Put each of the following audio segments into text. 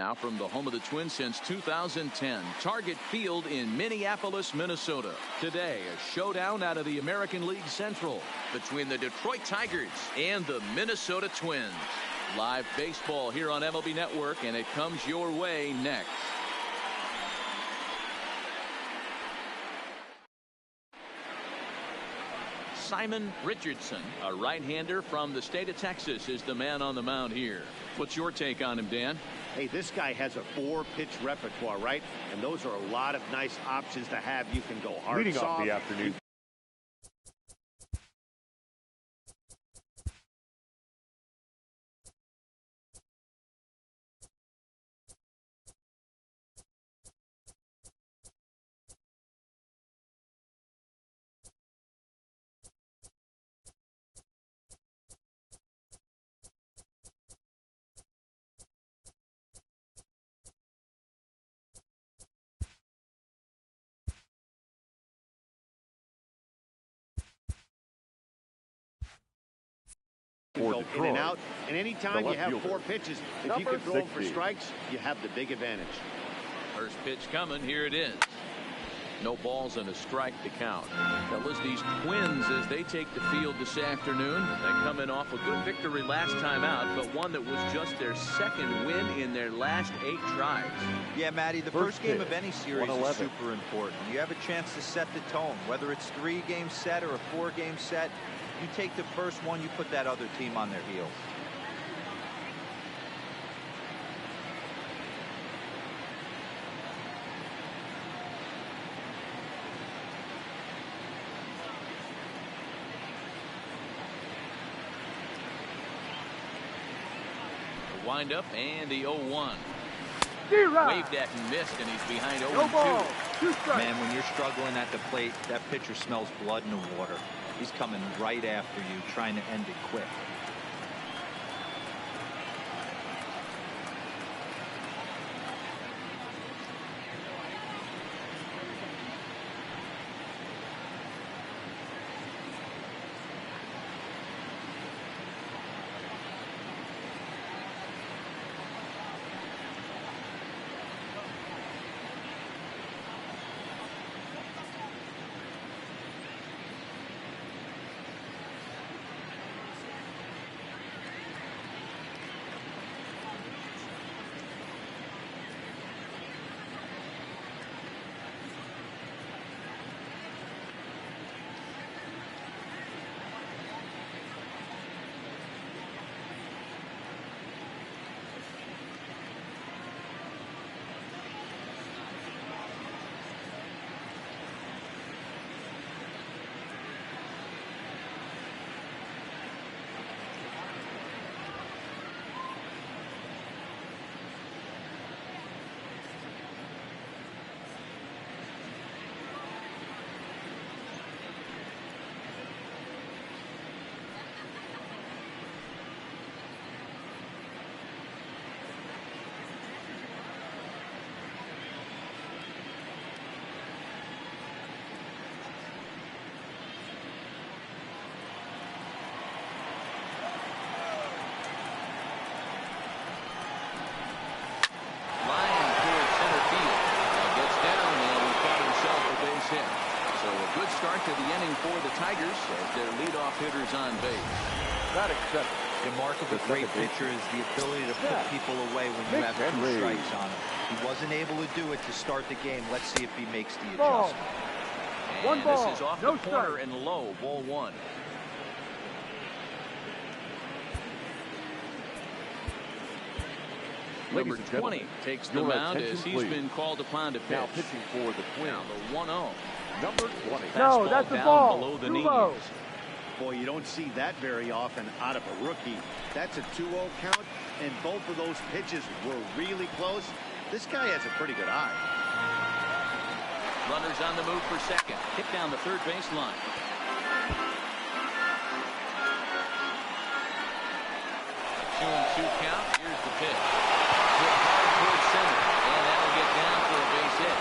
now from the home of the Twins since 2010. Target Field in Minneapolis, Minnesota. Today, a showdown out of the American League Central between the Detroit Tigers and the Minnesota Twins. Live baseball here on MLB Network, and it comes your way next. Simon Richardson, a right-hander from the state of Texas, is the man on the mound here. What's your take on him, Dan? Hey, this guy has a 4-pitch repertoire, right? And those are a lot of nice options to have. You can go hard, leading soft. Off the afternoon. Go in and out, and anytime you have 4 pitches, if you can throw them for strikes, you have the big advantage. First pitch coming. Here it is. No balls and a strike to count. Fellas, these Twins, as they take the field this afternoon, they come in off a good victory last time out, but one that was just their second win in their last 8 tries. Yeah, Matty, the first game of any series is super important. You have a chance to set the tone, whether it's 3-game set or a 4-game set. You take the first one, you put that other team on their heels. The windup and the 0-1. Waved at and missed, and he's behind 0-2. No ball. 2 strikes. Man, when you're struggling at the plate, that pitcher smells blood in the water. He's coming right after you, trying to end it quick. Start to the inning for the Tigers as their leadoff hitters on base. Not accepted. The mark of a great pitcher is the ability to put people away when you have 2 strikes on him. He wasn't able to do it to start the game. Let's see if he makes the adjustment. And this is off the corner and low, ball 1. Number 20 takes the mound as he's been called upon to pitch. Now pitching for the Twins. The 1-0. Number 20. No, that's the ball. Below the knees. Boy, you don't see that very often out of a rookie. That's a 2-0 count, and both of those pitches were really close. This guy has a pretty good eye. Runners on the move for second. Hit down the third base line. 2-2 count. Here's the pitch. Hit hard towards center, and that'll get down for a base hit.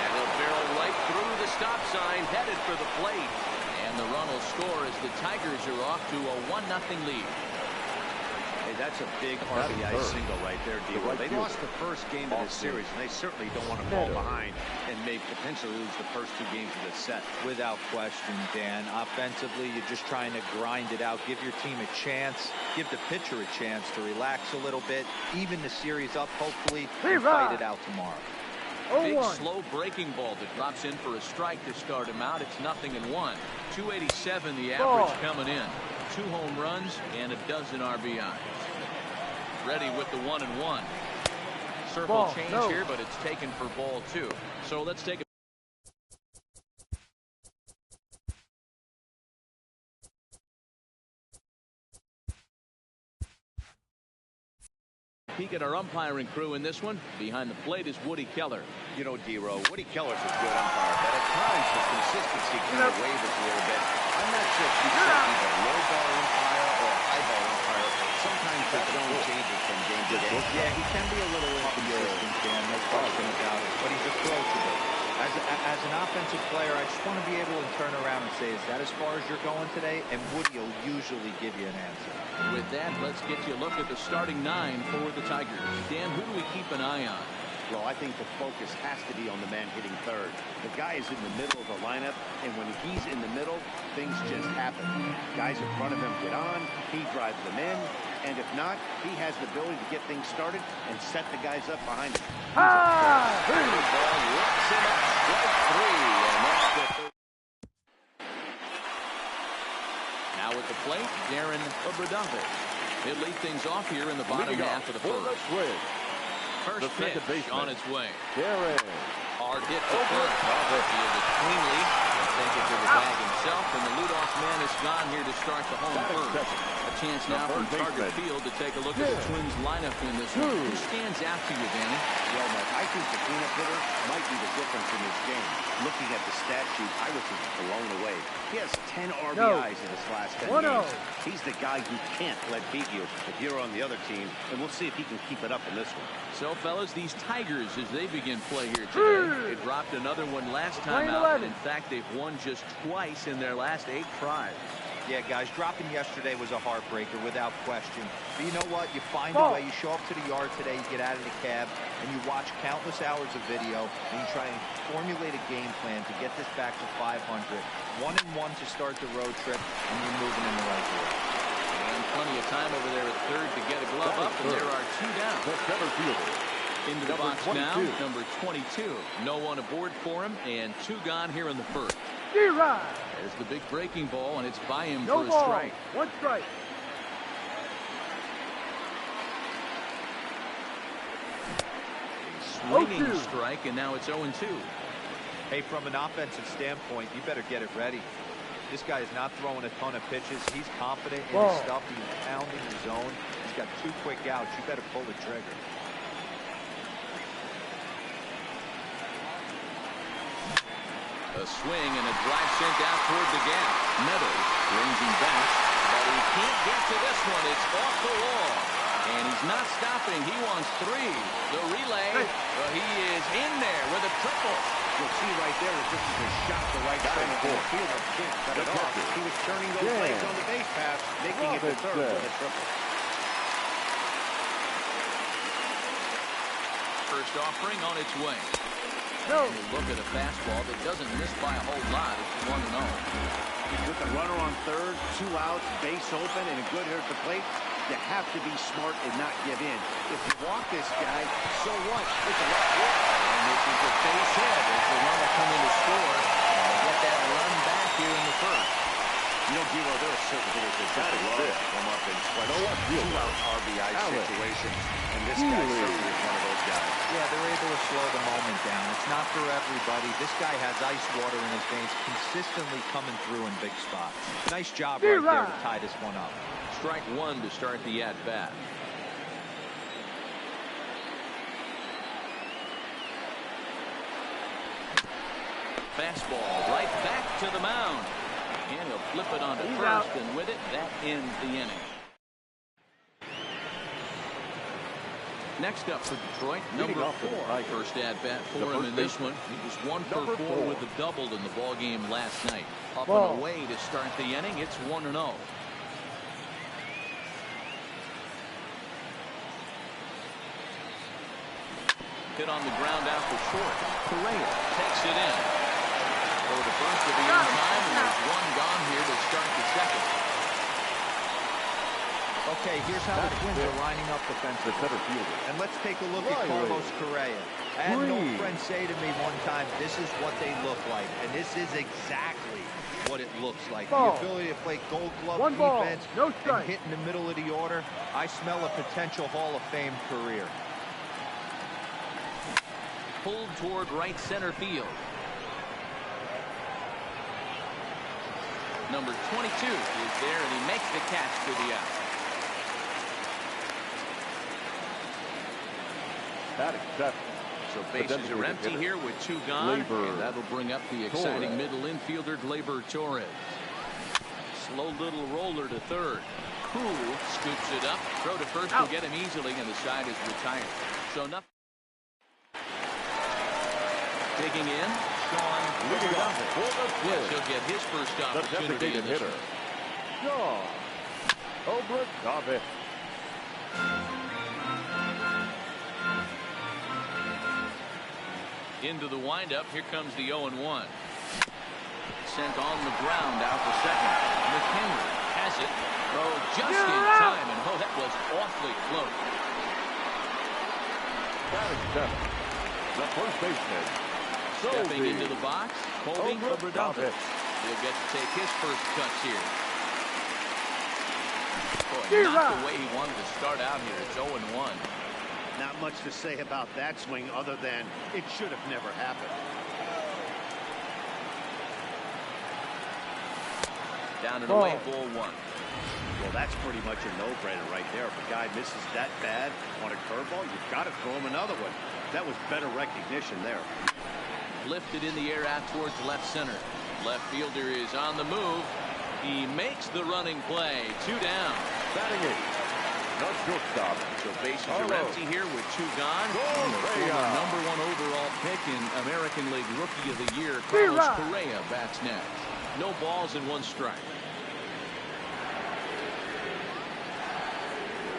And will barrel right through the stop sign, headed for the plate. And the run will score as the Tigers are off to a 1-0 lead. that's a big RBI single right there, D-Roll. They lost the first game of this series, and they certainly don't want to fall behind and maybe potentially lose the first 2 games of this set. Without question, Dan. Offensively, you're just trying to grind it out, give your team a chance, give the pitcher a chance to relax a little bit, even the series up, hopefully, and fight it out tomorrow. Big slow breaking ball that drops in for a strike to start him out. It's 0-1. 287 the average coming in. 2 home runs and a dozen RBIs. Ready with the 1-1. Circle change here, but it's taken for ball 2. So let's take a peek at our umpiring crew in this one. Behind the plate is Woody Keller. You know, D-Roll, Woody Keller's a good umpire, but at times the consistency kind of wavers a little bit. I'm not sure if you say he's a low ball umpire or a high ball umpire. Sometimes the zone changes from game to game. Yeah, he can be a little inconsistent, Dan, no question about it, but he's approachable. As an offensive player, I just want to be able to turn around and say, is that as far as you're going today? And Woody will usually give you an answer. With that, let's get you a look at the starting 9 for the Tigers. Dan, who do we keep an eye on? Well, I think the focus has to be on the man hitting third. The guy is in the middle of the lineup, and when he's in the middle, things just happen. Guys in front of him get on, he drives them in, and if not, he has the ability to get things started and set the guys up behind him. Ball lifts him up, strike 3, and that's the third. Now at the plate, Darren Obradave. He'll lead things off here in the bottom half of the first. First pitch on its way. Hard hit to first. Fielded cleanly. Take it to the bag himself, and the leadoff man is gone here to start the home first. A chance now from Target Field to take a look at the Twins lineup in this one. Who stands out to you, Danny? Well, Mike, I think the cleanup hitter might be the difference in this game. Looking at the stat sheet, I was just blown away. He has 10 RBIs in his last 10 games. He's the guy who can't let beat you if you're on the other team, and we'll see if he can keep it up in this one. So, fellas, these Tigers, as they begin play here today, they dropped another one last time out. In fact, they've won just twice in their last 8 tries. Yeah, guys, dropping yesterday was a heartbreaker without question. But you know what? You find a way. You show up to the yard today, you get out of the cab, and you watch countless hours of video, and you try and formulate a game plan to get this back to 500. 1-1 to start the road trip, and you're moving in the right direction. And plenty of time over there at third to get a glove up, and there are 2 down. Into the box now, number 22. No one aboard for him, and 2 gone here in the first. There's the big breaking ball, and it's by him for a strike. 1 strike. A swinging strike, and now it's 0-2. Hey, from an offensive standpoint, you better get it ready. This guy is not throwing a ton of pitches. He's confident in his stuff. He's pounding the zone. He's got 2 quick outs. You better pull the trigger. A swing and a drive sent out toward the gap. Meadows brings him back, but he can't get to this one. It's off the wall, and he's not stopping. He wants 3. The relay, well, he is in there with a triple. You'll see right there that this is a shot to right center. The fielder can't cut it off. He was turning those legs on the base pass, making it to third with a triple. First offering on its way. And you look at a fastball that doesn't miss by a whole lot. It's 1-0. With the runner on third, 2 outs, base open, and a good hitter at the plate, you have to be smart and not give in. If you walk this guy, so what? It's a left hit. And this is a base hit as the runner come in to score. And they get that run back here in the first. You know, Giro, there are certain hitters that got to love to come up in 2-out RBI situations, and this guy certainly is one of those guys. Yeah, they're able to slow the moment down. It's not for everybody. This guy has ice water in his veins, consistently coming through in big spots. Nice job right there to tie this one up. Strike 1 to start the at-bat. Fastball right back to the mound. And he'll flip it onto first, and with it, that ends the inning. Next up for Detroit, number 4. First at-bat for him in this one. He was 1 for 4 with the double in the ball game last night. Up and away to start the inning. It's 1-0. hit on the ground out for short. Correa takes it in. So the first will be in time, and there's one gone here to start the second. Okay, here's how the Twins are lining up defensively. And let's take a look at Carlos Correa. I had an old friend say to me one time, this is what they look like. And this is exactly what it looks like. Ball. The ability to play gold glove One defense ball, no and strike. hit in the middle of the order. I smell a potential Hall of Fame career. Pulled toward right center field. Number 22 is there, and he makes the catch for the out. That accepted. So bases are empty here with two gone, and that'll bring up the exciting middle infielder Gleyber Torres. Slow little roller to third. Cool scoops it up. Throw to first will get him easily, and the side is retired. So nothing. Digging in, Sean Woodruff. Yes, he'll get his first opportunity in this one. Sean Woodruff. Into the windup. Here comes the 0-1. Sent on the ground out for second. McHenry has it. Oh, just in time. And oh, that was awfully close. That accepted. The first baseman. Stepping into the box, Colby Obradovich. He'll get to take his first cuts here. Boy, not the way he wanted to start out here. It's 0-1. Not much to say about that swing other than it should have never happened. Down and away, ball one. Well, that's pretty much a no-brainer right there. If a guy misses that bad on a curveball, you've got to throw him another one. That was better recognition there. Lifted in the air out towards left center. Left fielder is on the move. He makes the running play. Two down. Batting it. No shortstop. So bases are empty here with two gone. Former #1 overall pick in American League Rookie of the Year, Carlos Correa bats next. No balls and one strike.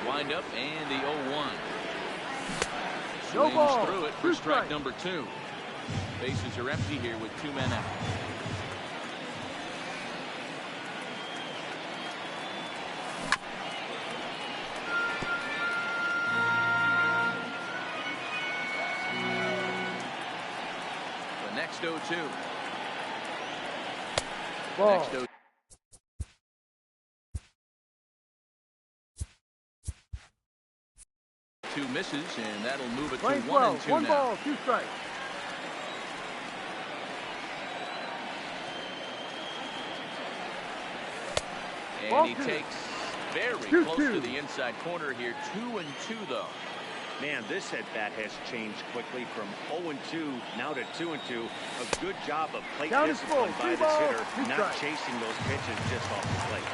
Wind up and the 0-1. Swings through it for strike number 2. Bases are empty here with two men out. The next 0-2. Ball. Next 0-2. Two misses, and that'll move it to 1-2 now. One ball, two strikes. And he takes very close to the inside corner here. 2-2 though. Man, this at-bat has changed quickly from 0-2 now to 2-2. A good job of plate discipline by this hitter, not chasing those pitches just off the plate.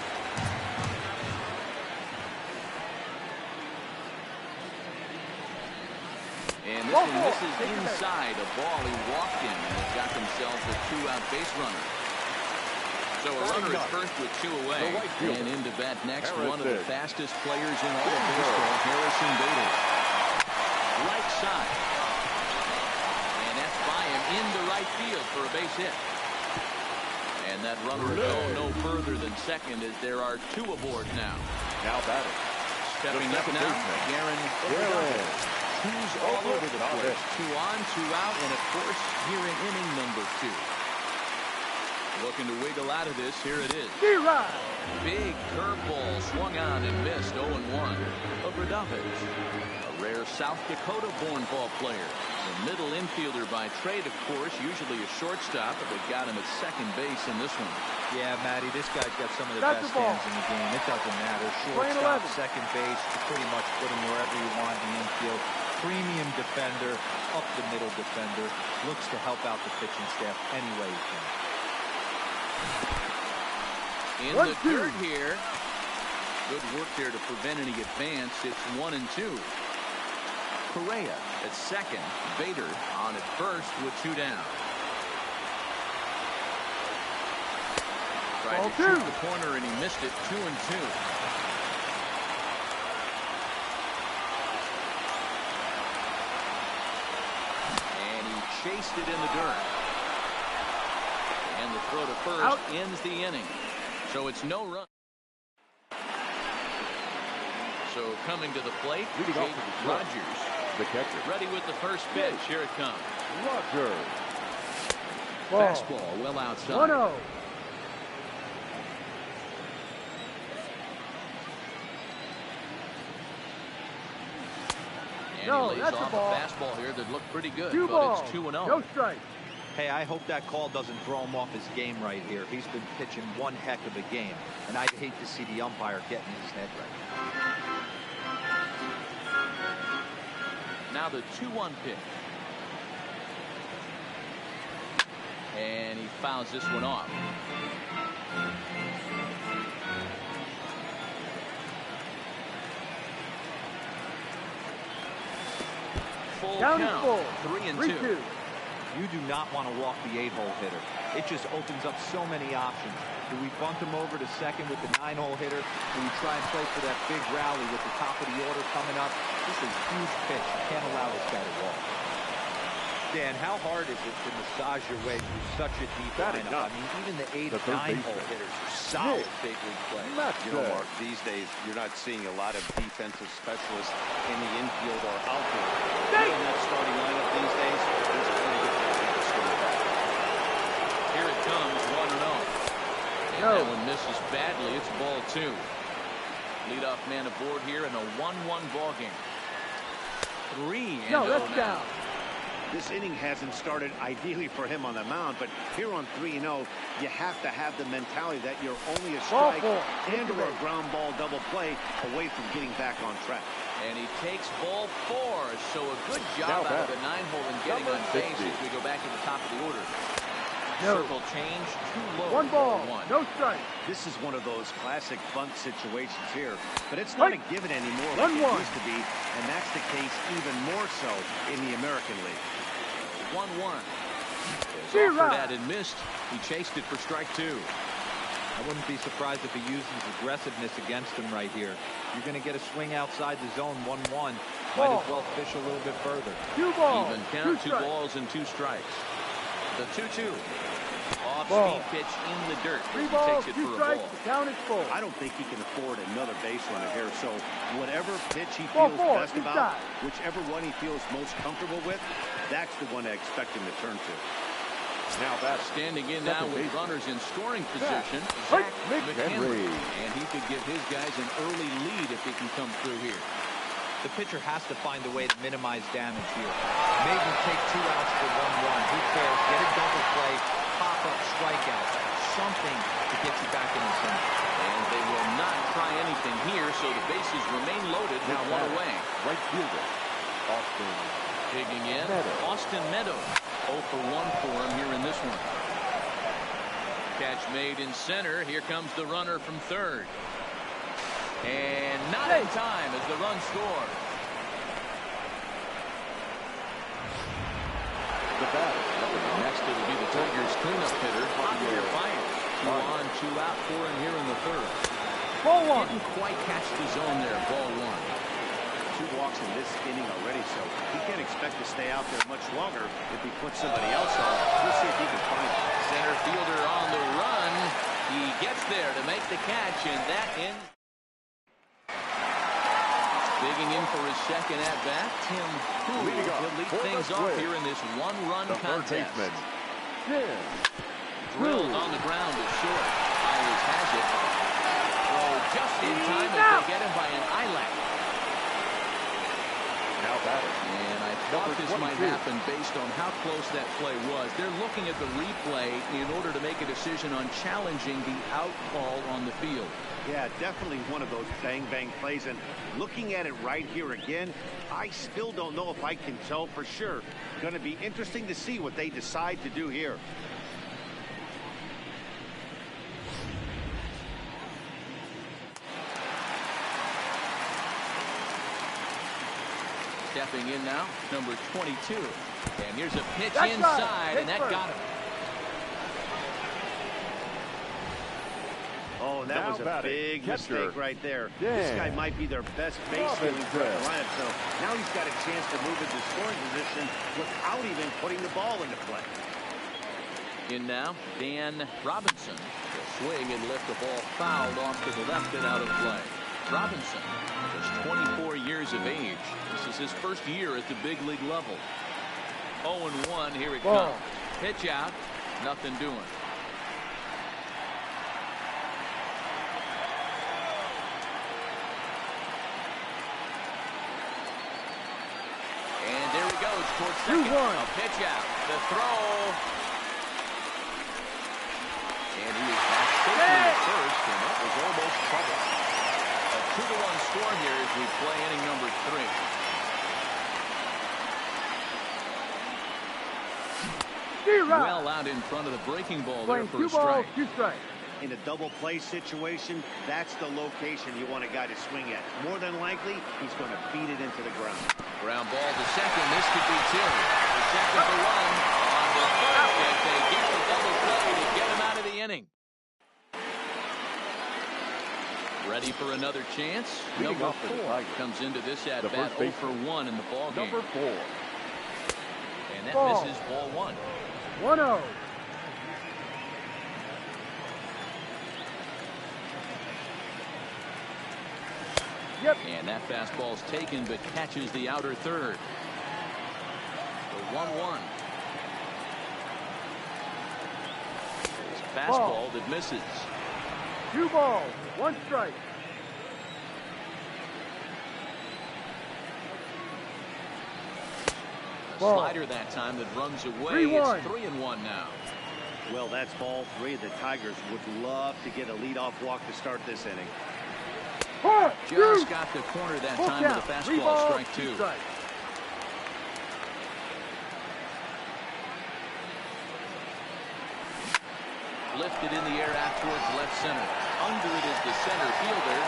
And this one misses inside a ball he walked in, and they've got themselves a two-out base runner. So a runner is first with two away. And into bat next, one of the fastest players in all of baseball, Harrison Bader. Right side. And that's by him into right field for a base hit. And that runner will go no further than second as there are two aboard now. Now batting. Stepping up now, Garen. Two's all over the place. 2 on, 2 out, and of course, here in inning number 2. Looking to wiggle out of this. Here it is. Big curveball swung on and missed. 0-1. Obradovich, a rare South Dakota-born ball player. The middle infielder by trade, of course, usually a shortstop, but they've got him at second base in this one. Yeah, Matty, this guy's got some of the best hands in the game. It doesn't matter. Shortstop, second base, you pretty much put him wherever you want in the infield. Premium defender, up the middle defender, looks to help out the pitching staff any way he can. In the dirt here. Good work there to prevent any advance. It's 1-2. Correa at second. Bader on at first with 2 down. Tried to shoot the corner and he missed it. 2-2. chased it in the dirt. And the throw to first Out. ends the inning. So it's no run. So coming to the plate, Leading off Jake to the plate. Rogers. The catcher. Ready with the first pitch. Here it comes. Rogers. Ball. Fastball well outside. 1-0. And No, he lays that's a off ball. fastball here that looked pretty good, 2 but balls. it's 2-0. No strike. Hey, I hope that call doesn't throw him off his game right here. He's been pitching one heck of a game, and I'd hate to see the umpire getting his head right. Now the 2-1 pitch. And he fouls this one off. Full Down is count. full. 3-2. 3-2. You do not want to walk the 8-hole hitter. It just opens up so many options. Do we bunt him over to second with the 9-hole hitter? Do we try and play for that big rally with the top of the order coming up? This is a huge pitch. You can't allow this guy to walk. Dan, how hard is it to massage your way through such a deep lineup? I mean, even the 8 The and third 9-hole baseman. hitters are solid big league players. You know, Mark, these days you're not seeing a lot of defensive specialists in the infield or outfield. In that starting lineup these days, there's a pretty good chance he can swing it back. Here it comes, 1-0. And No. that one misses badly. It's ball 2. Leadoff man aboard here in a 1-1 ball game. 3-0 No, that's now. down. This inning hasn't started ideally for him on the mound, but here on 3-0, you have to have the mentality that you're only a Ball strike 4. and or a ground ball double play away from getting back on track. And he takes ball 4. So a good job Now out of back. the 9-hole and getting Number on base 60. as we go back to the top of the order. No. Circle change, too low. 1 ball. 1. No strike. This is one of those classic bunt situations here, but it's not a given anymore like it 1-1. used to be, and that's the case even more so in the American League. 1-1. Zero. Offered at and missed. He chased it for strike 2. I wouldn't be surprised if he uses aggressiveness against him right here. You're going to get a swing outside the zone, 1-1. Might as well fish a little bit further. 2 balls. Even 2 count, 2 strikes. balls and 2 strikes. The 2-2. Off Ball. speed pitch in the dirt. 3 He balls, takes it 2 for a strikes. ball. The count is full. I don't think he can afford another base runner here, so whatever pitch he Ball feels 4, best inside. about, whichever one he feels most comfortable with, that's the one I expect him to turn to. Now back. Standing in now Second with baseman. runners in scoring position, Hey, Zach McHenry. McHenry. And he could give his guys an early lead if he can come through here. The pitcher has to find a way to minimize damage here. Maybe take 2 outs for 1-1. Who cares? Get a double play, pop up, strikeout, something to get you back in the center. And they will not try anything here, so the bases remain loaded with Now one back. away. Right fielder. Austin. Digging in, Meadows. Austin Meadows. 0 for 1 for him here in this one. Catch made in center. Here comes the runner from third. And not in time as the run scores. The batter. Next it'll be the Tigers cleanup hitter, Javier Baez. 2 on, 2 out for him here in the third. Ball 1. Didn't quite catch the zone there. Ball 1. 2 walks in this inning already, so he can't expect to stay out there much longer if he puts somebody else on. We'll see if he can find it. Center fielder on the run. He gets there to make the catch, and that ends. Digging in for his second at-bat, Tim Poole Leading off will lead for the things off Twins. here in this one-run The third contest. baseman. Tim. Drilled on the ground to short. Myers has it. Throw just in time as they get him by an eyelash. Now batter. And I thought Number this might 22. happen based on how close that play was. They're looking at the replay in order to make a decision on challenging the out call on the field. Yeah, definitely one of those bang-bang plays. And looking at it right here again, I still don't know if I can tell for sure. Going to be interesting to see what they decide to do here. Stepping in now, number 22. And here's a pitch That's inside, right. and that Pittsburgh. got him. Oh, that Now was a batting, big catcher, mistake right there. Dan This guy might be their best base stealing threat in the lineup, so now he's got a chance to move into scoring position without even putting the ball into play. In now, Dan Robinson. Will swing and lift the ball fouled off to the left and out of play. Robinson, just 24 years of age. This is his first year at the big league level. 0-1, here it Ball. comes. Pitch out, nothing doing. And there he goes towards second. 2-1. A pitch out. The throw. And he is back safely at first, and that was almost trouble. A 2-1 score here as we play inning number 3. Zero. Well out in front of the breaking ball there Playing for 2 a balls, strike. 2 strikes. In a double play situation, that's the location you want a guy to swing at. More than likely, he's going to beat it into the ground. Ground ball to second. This could be 2. The second to one. On the first, and they get the double play to get him out of the inning. Ready for another chance? Leading Number off for the 4 Tigers, comes into this at the bat first 0 baseman, for 1 in the ball game. Number 4. And that Ball. misses ball 1. 1-0. Yep. And that fastball's taken but catches the outer third. The 1-1. His fastball Ball. that misses. 2 balls, 1 strike. A Ball. slider that time that runs away. 3-1. It's 3-1 now. Well, that's ball 3. The Tigers would love to get a leadoff walk to start this inning. One, Just two. got the corner that Full time count. with a 3 fastball, balls, strike 2. 2 strikes. Lifted in the air out towards left center. Under it is the center fielder.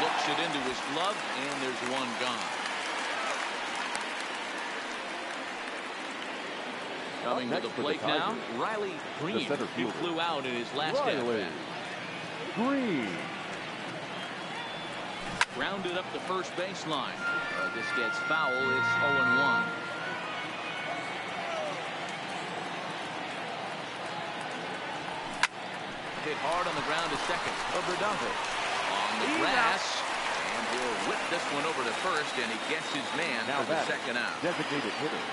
Looks it into his glove, and there's one gone. Coming to next the for the plate now, Tigers, Riley Green, center who fielder. flew out in his last Riley at-bat. Green. Grounded up the first baseline. This gets foul. It's 0-1. Hit hard on the ground to second. Obradave on the grass. And he'll whip this one over to first, and he gets his man Now for the batting, second out. designated hitter,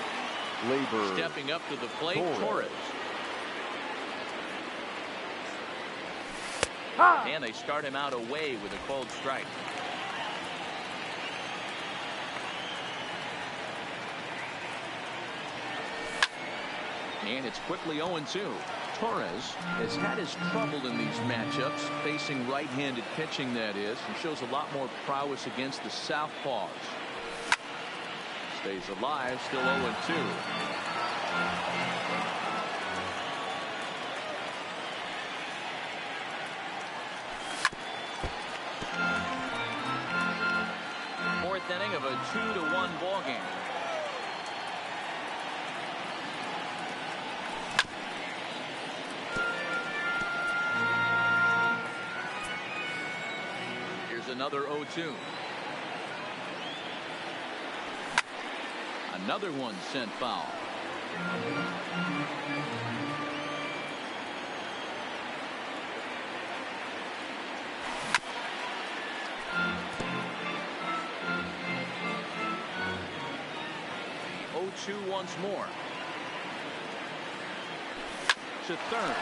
Labor Stepping up to the plate, Torres. Torres. Ha! And they start him out away with a called strike. And it's quickly 0-2. Torres has had his trouble in these matchups, facing right-handed pitching, that is, and shows a lot more prowess against the southpaws. Stays alive, still 0-2. Fourth inning of a 2-1 ball game. Here's another 0-2. Another one sent foul. The 0-2 once more. To third.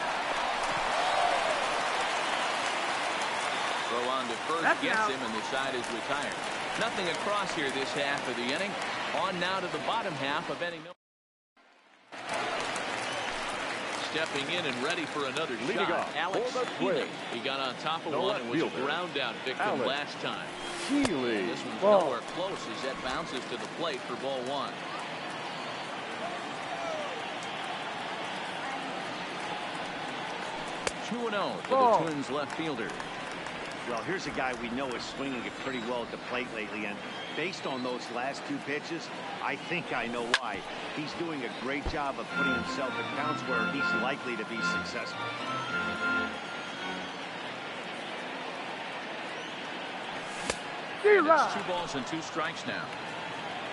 Throw on to first, That's gets out. him, and the side is retired. Nothing across here this half of the inning. On now to the bottom half of inning. Stepping in and ready for another Leading shot. off Alex for the Healy. Twins. He got on top of The one left and was a fielder, ground out victim Alex last time. Healy. This one's Ball. nowhere close as that bounces to the plate for ball 1. (2-0) for Ball. the Twins left fielder. Well, here's a guy we know is swinging it pretty well at the plate lately, and based on those last 2 pitches, I think I know why. He's doing a great job of putting himself in counts where he's likely to be successful. And it's 2 balls and 2 strikes now.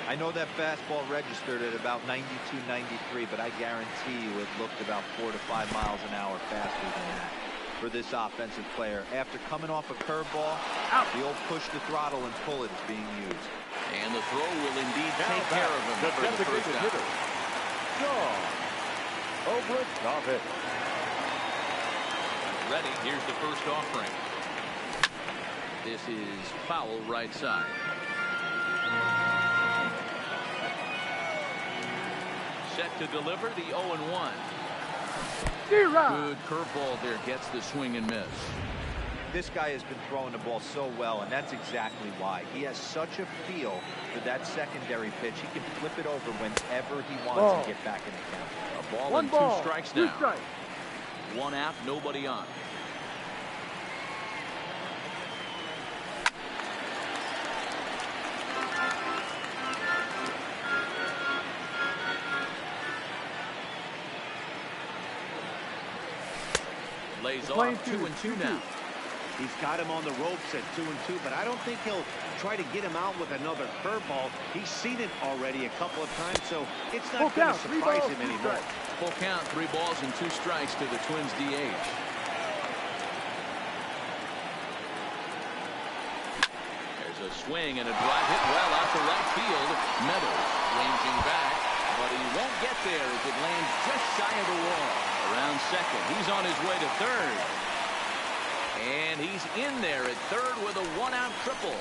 I know that fastball registered at about 92, 93, but I guarantee you it looked about 4 to 5 miles an hour faster than that for this offensive player. After coming off a curveball, the old push the throttle and pull it is being used. And the throw will indeed take care of him for the first down. hitter, John Obradovic. Ready, here's the first offering. This is foul right side. Set to deliver the 0-1. Good curveball there, gets the swing and miss. This guy has been throwing the ball so well, and that's exactly why. He has such a feel for that secondary pitch. He can flip it over whenever he wants and get back in the count. A ball and 2 strikes now. 1 out, nobody on. Lays off 2-2 now. He's got him on the ropes at 2-2, but I don't think he'll try to get him out with another curveball. He's seen it already a couple of times, so it's not going to surprise him anymore. Full count, 3 balls and 2 strikes to the Twins DH. There's a swing and a drive hit well out to right field. Meadows ranging back, but he won't get there as it lands just shy of the wall. Around second, he's on his way to third. And he's in there at third with a 1-out triple.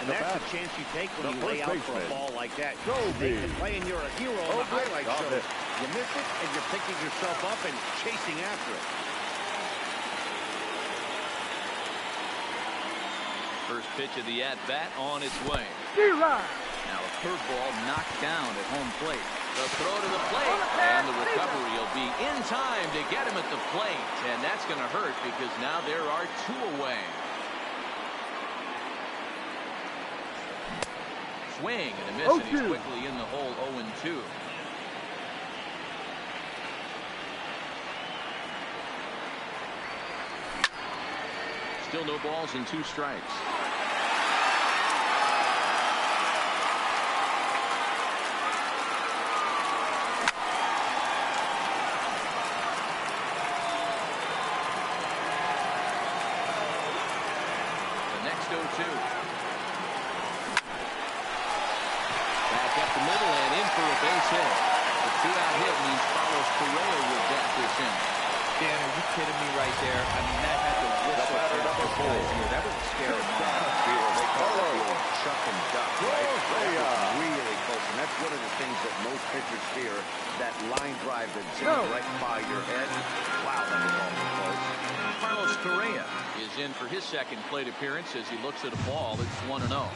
And that's the chance you take when you lay out for a ball like that. They can play and you're a hero on the highlight show. You miss it and you're picking yourself up and chasing after it. First pitch of the at-bat on its way. D-Rod. Now a curveball knocked down at home plate. The throw to the plate, and the recovery will be in time to get him at the plate. And that's going to hurt because now there are two away. Swing and a miss, and he's quickly in the hole 0-2. Still no balls and 2 strikes. The next 0-2. Back up the middle and in for a base hit. The 2-out hit means Carlos Correa will bat this in. Dan, are you kidding me right there? I mean, that had to whistle for those guys here. That was scary. They call it chuck and duck, right? That was really close, and that's one of the things that most pitchers fear, that line drive that's right by your head. Wow, that was awful close. Carlos Correa is in for his second plate appearance as he looks at a ball that's 1-0.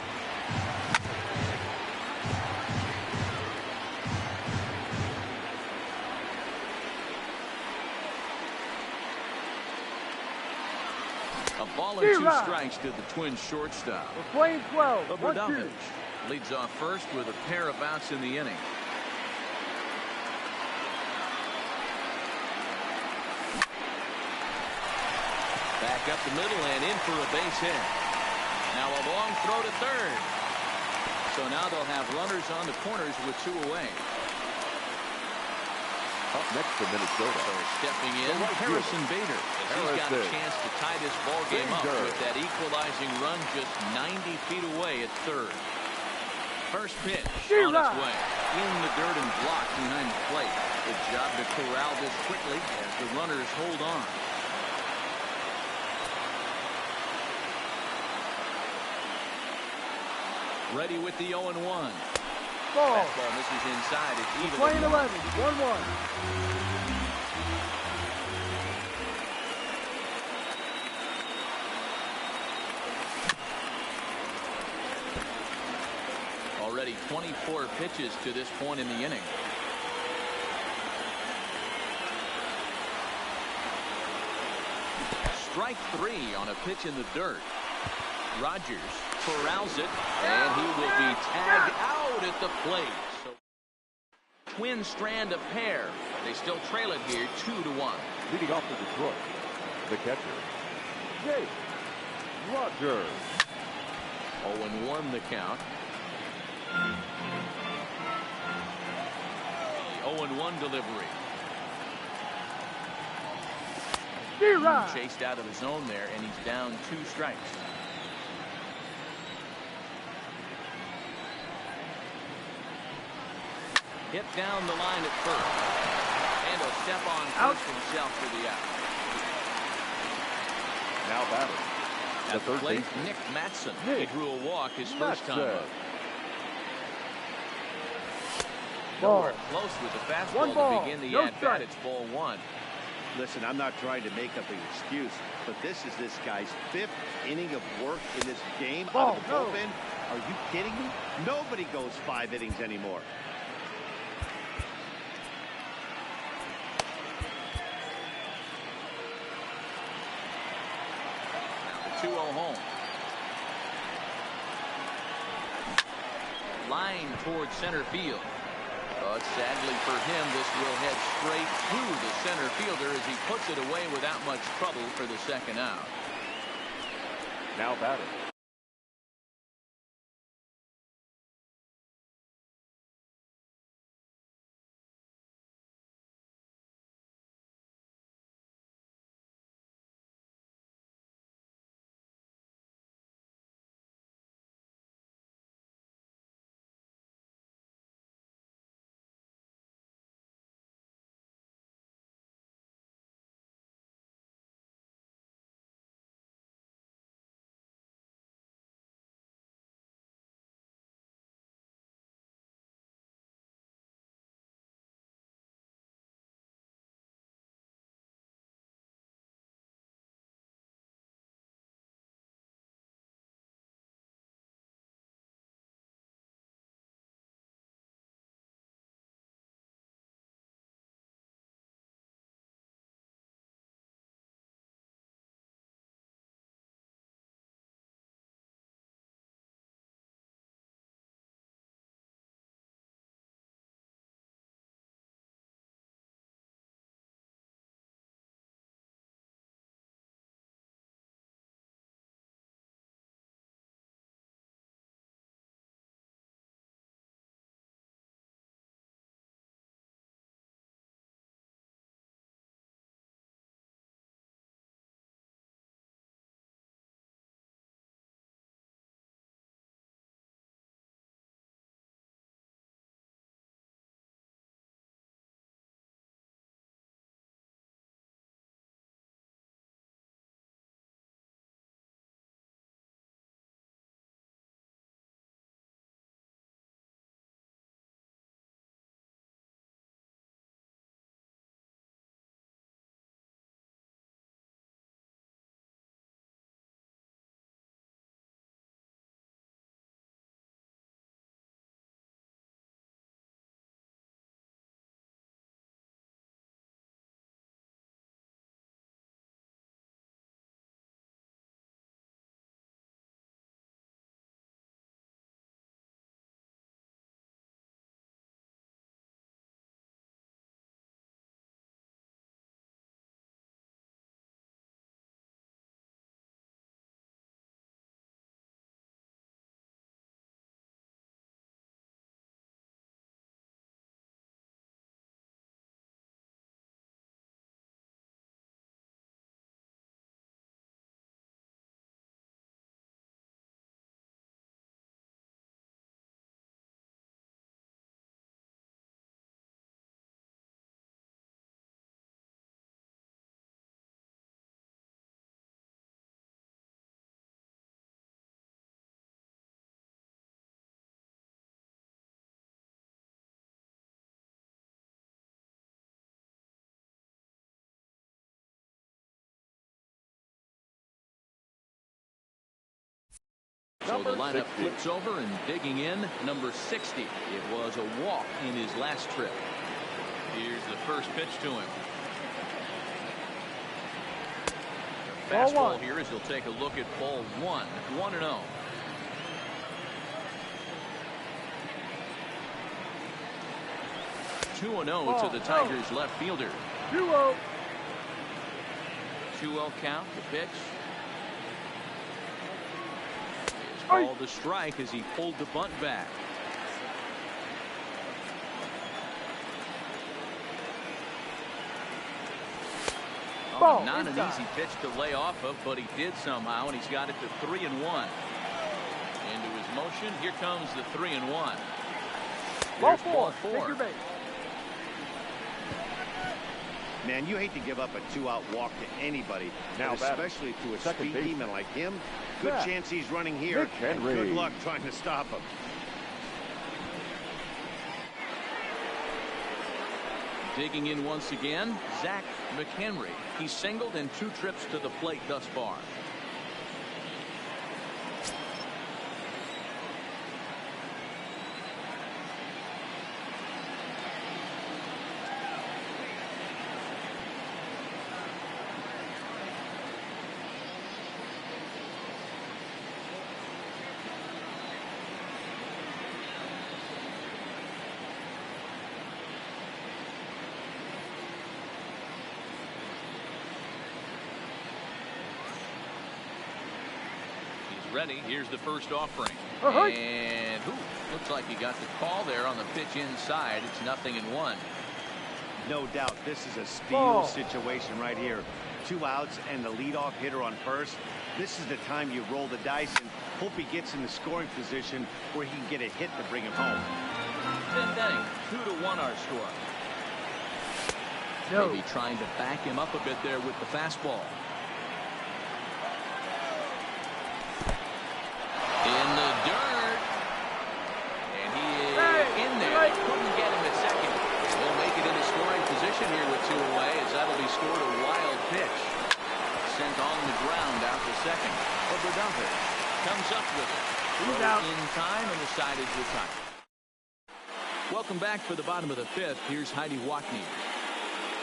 A ball and 2 strikes to the Twins shortstop. We're playing 12. Obradovich leads off first with a pair of outs in the inning. Back up the middle and in for a base hit. Now a long throw to third. So now they'll have runners on the corners with 2 away. Up next for Minnesota. So stepping in, Harrison Bader, as he's got a chance to tie this ball game up with that equalizing run just 90 feet away at third. First pitch on its way. In the dirt and blocked behind the plate. Good job to corral this quickly as the runners hold on. Ready with the 0-1. Ball. Fastball misses inside. It's even. Playing 11. 1-1. Already 24 pitches to this point in the inning. Strike 3 on a pitch in the dirt. Rogers corrals it, and he will be tagged out at the plate. So Twins strand a pair. They still trail it here 2-1. Leading off for Detroit, the catcher, Jake Rogers. 0-1 the count. 0-1 delivery. D-Rod. Chased out of the zone there, and he's down 2 strikes. Hit down the line at first. And a step on first himself for the out. Now batting. At the plate, Nick Matson. He drew a walk his first time up. Ball. Close with the fastball to begin the at-bat. It's ball 1. Listen, I'm not trying to make up an excuse, but this is this guy's 5th inning of work in this game out of the bullpen. Are you kidding me? Nobody goes 5 innings anymore. Now the 2-0 home. Line towards center field. But sadly for him, this will head straight to the center fielder as he puts it away without much trouble for the second out. Now batting. So the Number lineup 60. flips over, and digging in, number 60. It was a walk in his last trip. Here's the first pitch to him. The Ball fastball one. here as he'll take a look at ball one. 1-0. Two and 0 to the Tigers left fielder. 2-0. 2-0 count. The pitch. It's called a strike as he pulled the bunt back. Ball Not an inside. easy pitch to lay off of, but he did somehow, and he's got it to 3-1. Into his motion. Here comes the 3-1. Ball There's ball 4. Take your base. Man, you hate to give up a 2-out walk to anybody, Now but batting, especially to a second speed baseman. demon like him. Good Yeah. chance he's running here, Nick and Henry. good luck trying to stop him. Digging in once again, Zach McHenry. He's singled in 2 trips to the plate thus far. Ready. Here's the first offering. And looks like he got the call there on the pitch inside. It's 0-1. No doubt this is a steal Ball. situation right here. 2 outs and the leadoff hitter on first. This is the time you roll the dice and hope he gets in the scoring position where he can get a hit to bring him home. 10th inning, 2-1 our score. No. Maybe trying to back him up a bit there with the fastball. In the dirt. And he is in there. They couldn't get him at second. He'll make it into scoring position here with 2 away, as that'll be scored a wild pitch. Sent on the ground out to second. Obradovich comes up with it. He's out. In time, and the side is retired. Welcome back for the bottom of the 5th. Here's Heidi Watney.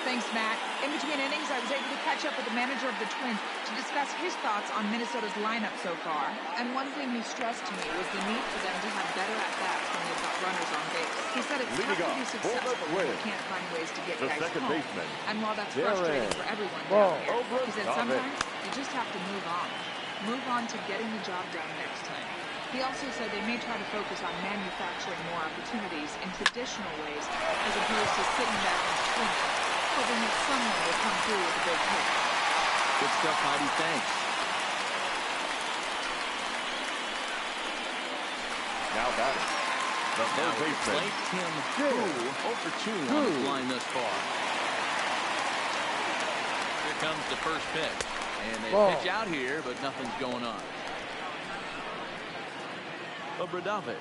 Thanks, Matt. In between innings, I was able to catch up with the manager of the Twins to discuss his thoughts on Minnesota's lineup so far. And one thing he stressed to me was the need for them to have better at-bats when they've got runners on base. He said it's Leading tough to off be for the successful when you Twins, can't find ways to get the guys second home. baseman, And while that's Darren frustrating for everyone Ball. down here, he said Obradovich. sometimes you just have to move on. Move on to getting the job done next time. He also said they may try to focus on manufacturing more opportunities in traditional ways as opposed to sitting back and swinging, hoping that someone will come through with a big hit. Good stuff, Heidi. Thanks. Now batting, the Now third at the baseman, plate, Tim Hu, 0 for 2 on his line thus far. Here comes the first pitch. And they Ball. pitch out here, but nothing's going on. Obradovich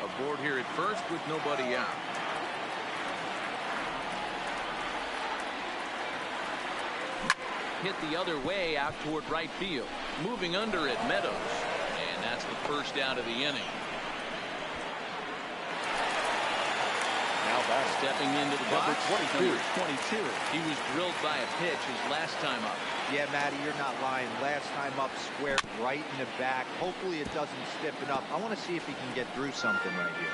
aboard here at first with nobody out. Hit the other way out toward right field. Moving under at Meadows. And that's the first out of the inning. now batting, Stepping into the box, Number 22. number 22. He was drilled by a pitch his last time up. Yeah, Matty, you're not lying. Last time up, squared right in the back. Hopefully it doesn't stiffen up. I want to see if he can get through something right here.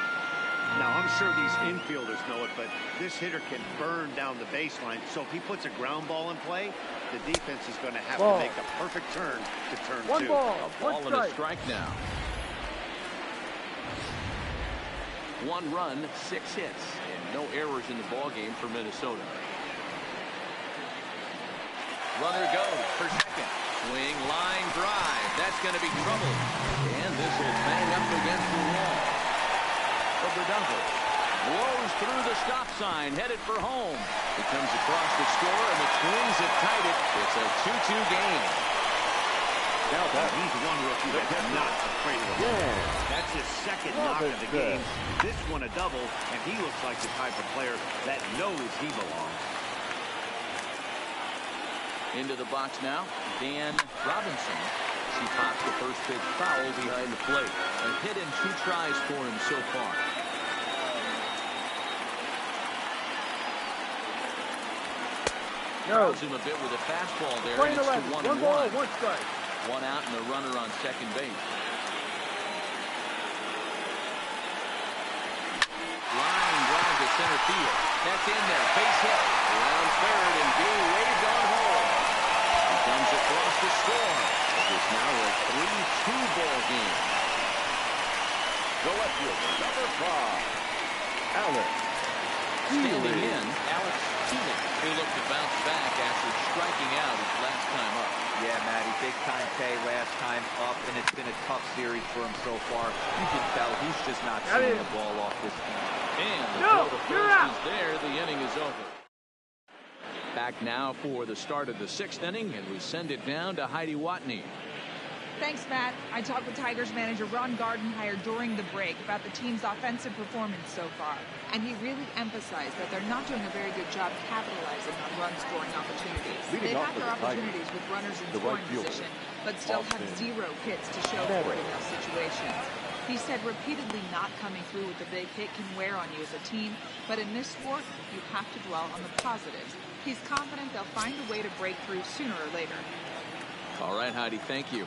Now, I'm sure these infielders know it, but this hitter can burn down the baseline. So if he puts a ground ball in play, the defense is going to have Ball. to make a perfect turn to turn 2. 1 ball. A 1 ball and a strike. strike now. 1 run, 6 hits, and no errors in the ball game for Minnesota. Runner goes for second. Swing, line drive. That's going to be trouble. And this will bang up against the wall. Obradovich blows through the stop sign, headed for home. He comes across the score, and the Twins have tied it. It's a 2-2 game. now batting, He's one rookie that's not afraid of him. yeah, That's his second knock of the game. This one a double, and he looks like the type of player that knows he belongs. Into the box now, Dan Robinson. He pops the first pitch foul behind the plate. A hit in 2 tries for him so far. No. Throws him a bit with a fastball there. Playing And it's 11. to 1 One and ball, 1. 1 strike. 1 out and a runner on second base. Line drive to center field. That's in there. Base hit. Around third and being waved on home. He comes across the score. It's now a 3-2 ball game. The left fielder, number 5, Alex Standing Healy. in, Alex Healy, who looked to bounce back after striking out his last time up. Yeah, Matty, big time K last time up, and it's been a tough series for him so far. You can tell he's just not seeing the ball off this team. And the No, throw to you're first out. is there. The inning is over. Back now for the start of the 6th inning, and we send it down to Heidi Watney. Thanks, Matt. I talked with Tigers manager Ron Gardenhire during the break about the team's offensive performance so far, and he really emphasized that they're not doing a very good job capitalizing on run-scoring opportunities. Leading They've off had for their the Tigers, opportunities with runners in the scoring right fielder, position, but still have Austin 0 hits to show for it in those situations. He said repeatedly not coming through with a big hit can wear on you as a team, but in this sport, you have to dwell on the positives. He's confident they'll find a way to break through sooner or later. All right, Heidi, thank you.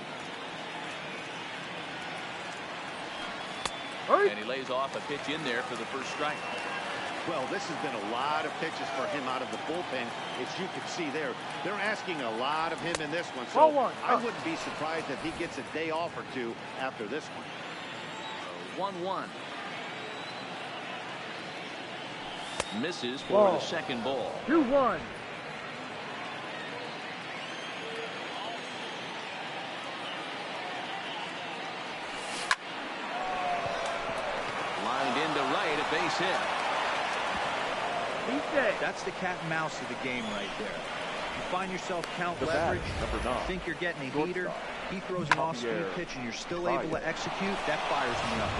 Hurry. And he lays off a pitch in there for the first strike. Well, this has been a lot of pitches for him out of the bullpen. As you can see there, they're asking a lot of him in this one. So Ball 1. I wouldn't be surprised if he gets a day off or 2 after this one. 1-1. Misses for Ball. the second ball. 2-1. Lined into right, a base hit. He's dead. That's the cat and mouse of the game right there. You find yourself count The leverage, batter, number 9, think you're getting a shortstop, heater, he throws an off-speed Javier pitch and you're still able Baez. to execute, that fires me up.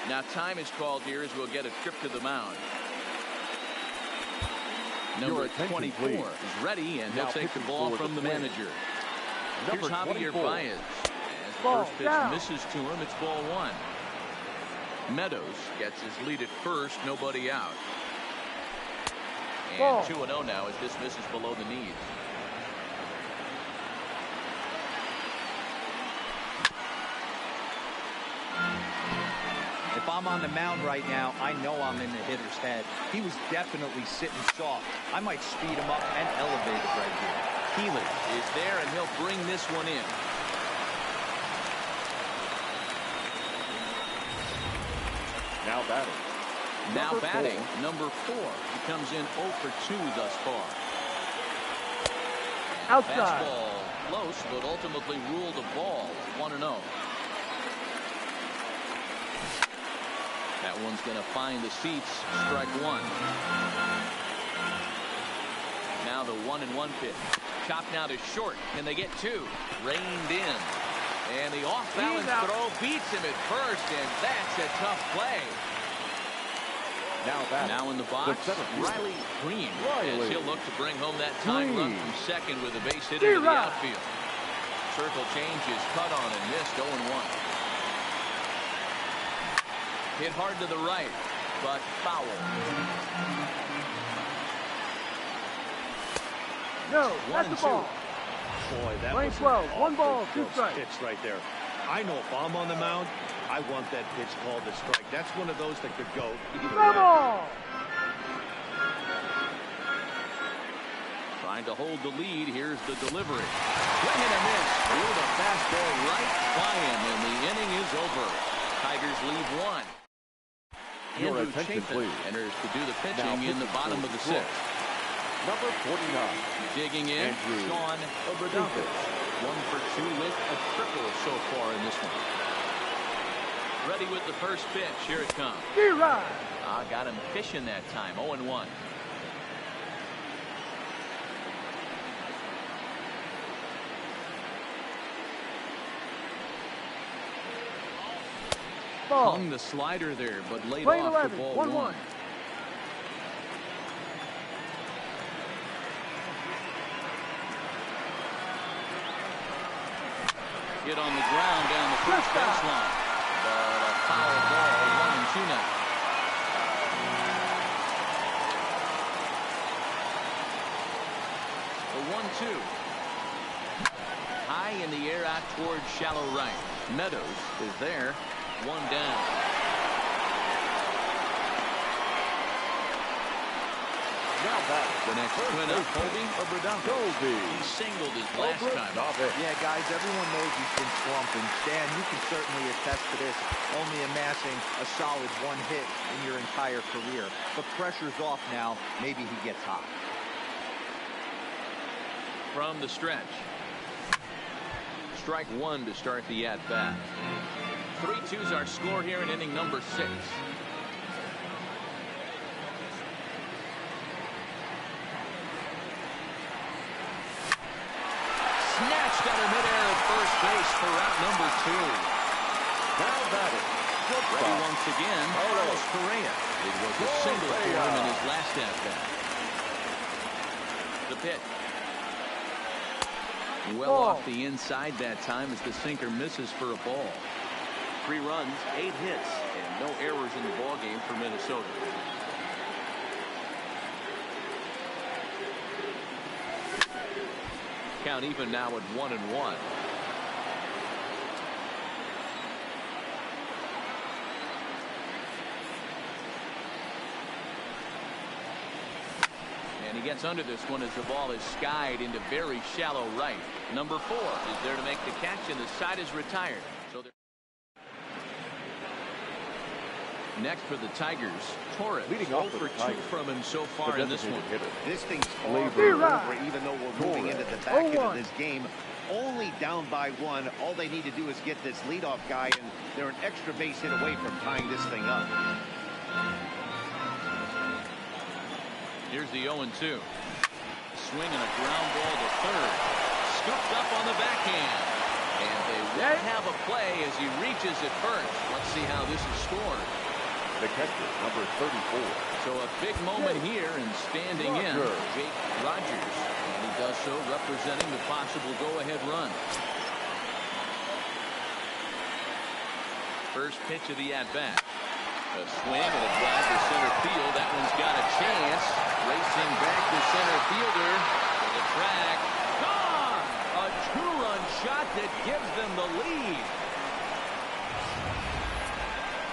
Now time is called here as we'll get a trip to the mound. Your Number attention, 24 please. is ready, and he'll Now take the pitching ball for from the the Twins. manager. Number Here's Javier 24. Baez. As the Ball first pitch down. misses to him, it's ball 1. Meadows gets his lead at first, nobody out. And Ball. 2-0 now as this misses below the knees. If I'm on the mound right now, I know I'm in the hitter's head. He was definitely sitting soft. I might speed him up and elevate it right here. Healy is there, and he'll bring this one in. Now batting. Now Number batting, 4. number 4. He comes in 0 for 2 thus far. Outside. Fastball close, but ultimately ruled a ball. 1-0. That one's going to find the seats. Strike 1. Now the 1-1 pitch. Chopped now to short. Can they get 2? Reined in. And the off-balance He's out. throw beats him at first, and that's a tough play. Now batting. Now in the box, The center fielder. Riley Green. Riley. As he'll look to bring home that tying run Green. from second with a base hit into the G-Rod. outfield. Circle change is cut on and missed. 0-1. Hit hard to the right, but foul. No, that's 1-2. the ball. Boy, that Lane was an 12, one awfully ball, 2 close strikes. pitch right there. I know if I'm on the mound, I want that pitch called a strike. That's one of those that could go either The way. ball. Trying to hold the lead. Here's the delivery. Swing and a miss. Threw the fastball right by him, and the inning is over. Tigers lead 1. Your Andrew attention, Chafin please. enters to do the Now pitching in the pitching bottom for of the Detroit. 6th. Number 49. Digging in, Andrew Sean Rodriguez. 1 for 2 with a triple so far in this one. Ready with the first pitch. Here it comes. G-Rod. Got him fishing that time. 0-1. Ball. Hung the slider there, but laid Play off 11, for ball 1-1. one. Hit on the ground down the first baseline. But a foul ball, 1-2 now. The 1-2. High in the air out towards shallow right. Meadows is there. One down. Now back. The next twin up, Colby or Bradonko? Colby. He singled his last time. Yeah, guys, everyone knows he's been slumping. Stan, you can certainly attest to this, only amassing a solid one hit in your entire career. But pressure's off now. Maybe he gets hot. From the stretch. Strike one to start the at-bat. 3-2's our score here in inning number 6. Snatched out of midair at first base for route number 2. Now batting. Ready once again, Carlos Correa. It was a single for him in his last at-bat. The pitch. Well off the inside that time as the sinker misses for a ball. 3 runs, 8 hits, and no errors in the ball game for Minnesota. Count even now at 1-1. And he gets under this one as the ball is skied into very shallow right. Number 4 is there to make the catch, and the side is retired. So next for the Tigers, Torres. Leading off for for the 2 Tigers. from him so far in this one. This thing's far Labor. from over, even though we're moving into the back end of 0-1. this game. Only down by 1. All they need to do is get this leadoff guy, and they're an extra base hit away from tying this thing up. Here's the 0-2. Swinging a ground ball to third. Scooped up on the backhand. And they won't have a play as he reaches at first. Let's see how this is scored. The catcher, number 34. So a big moment here, and standing in, Jake Rogers. And he does so representing the possible go-ahead run. First pitch of the at-bat. A swing and a drive to center field. That one's got a chance. Racing back to center fielder. To the track. Gone! A 2-run shot that gives them the lead.